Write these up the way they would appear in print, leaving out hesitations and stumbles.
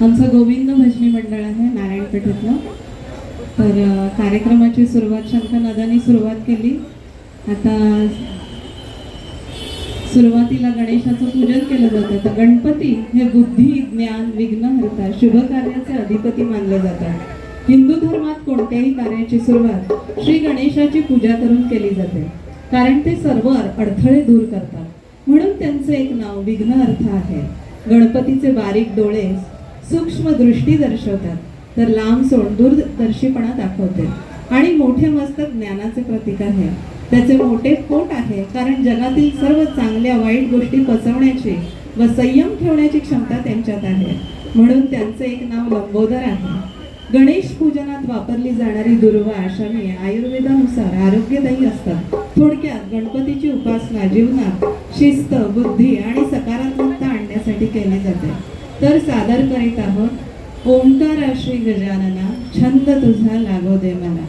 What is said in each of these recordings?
आमचं गोविंद भजनी मंडळ आहे नारायणपेठेतलं. तर कार्यक्रमाची सुरुवात शंखनादानी सुरुवात केली. आता सुरुवातीला गणेशाचं पूजन केलं जातं. तर गणपती हे बुद्धी ज्ञान विघ्नहर्ता शुभ कार्याचे अधिपती मानले जातात. हिंदू धर्मात कोणत्याही कार्याची सुरुवात श्री गणेशाची पूजा करून केली जाते, कारण ते सर्व अडथळे दूर करतात. म्हणून त्यांचे एक नाव विघ्नहर्ता आहे. गणपतीचे बारीक डोळे सूक्ष्म दृष्टी दर्शवतात, तर लांब सोंड दूरदर्शीपणा दाखवते. आणि मोठे मस्तक ज्ञानाचे प्रतीक आहे. त्याचे मोठे पोट आहे, कारण जगातील सर्व चांगल्या वाईट गोष्टी पचवण्याची व संयम ठेवण्याची क्षमता त्यांच्यात आहे. म्हणून त्यांचे एक नाव लंबोदर आहे. गणेश पूजनात वापरली जाणारी दुर्वा आशमी आयुर्वेदानुसार आरोग्यदायी असतात. थोडक्यात गणपतीची उपासना जीवनात शिस्त, बुद्धी आणि सकारात्मकता आणण्यासाठी केली जाते. तर सादर करीत आहोत ओंकार श्री गजानना छंद तुझा लागो दे मला.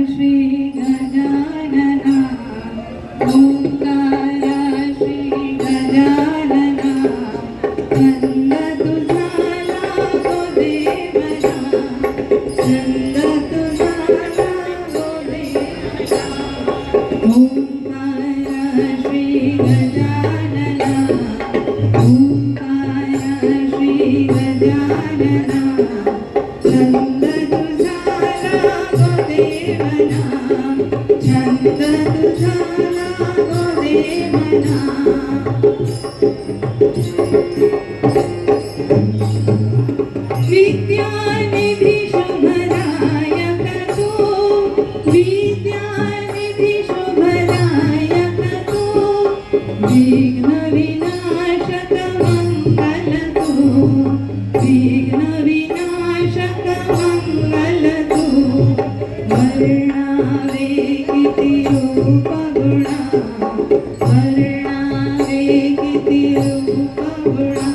श्री गजानना ओंकार श्री गजानना छंद तुझा लागो दे मला. छंद तुझा लागो दे मला. ओंकार श्री गजानना ओंकार श्री गजानना छंद तुझा लागो दे मला. छंद तुझा लागो दे मला. विद्यानिधी शुभदायक तू, विद्यानिधी शुभदायक तू, विघ्न विनाशक मंगल तू, विघ्न विनाशक मंगल तू. वर्णावे किती रूप गुणा, वर्णावे किती रूप गुणा.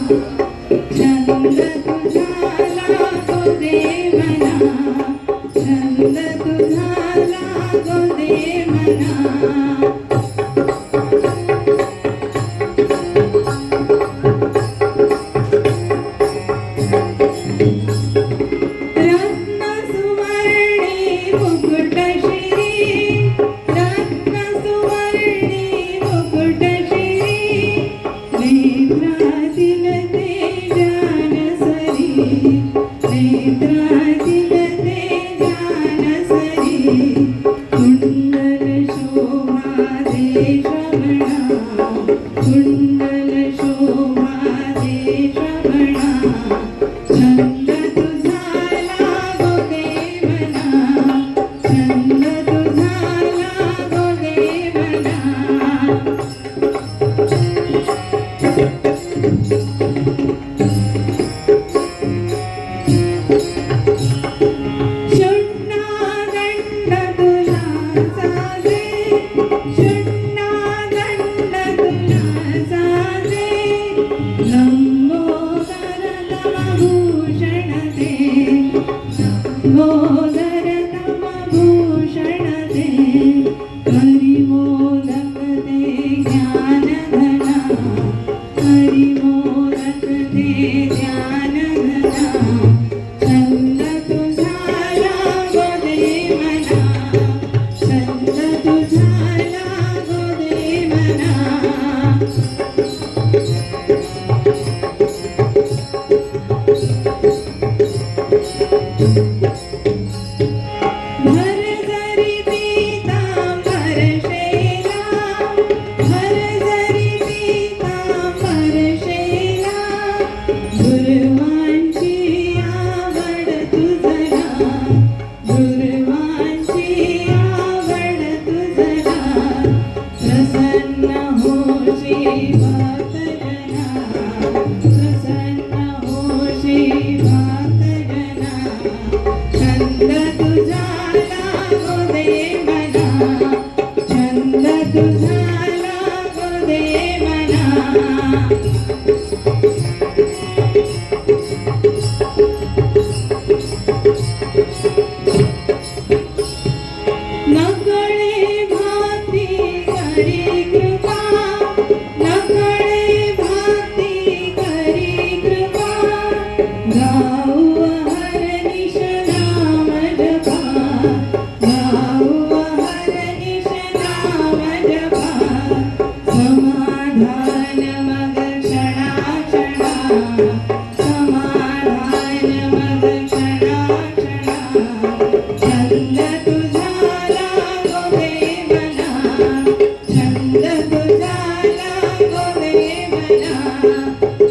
छंद तुझा लागो दे मला. छंद तुझा लागो दे मला.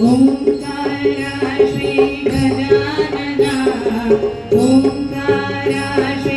ओंकारा श्री गजानना ओंकारा श्री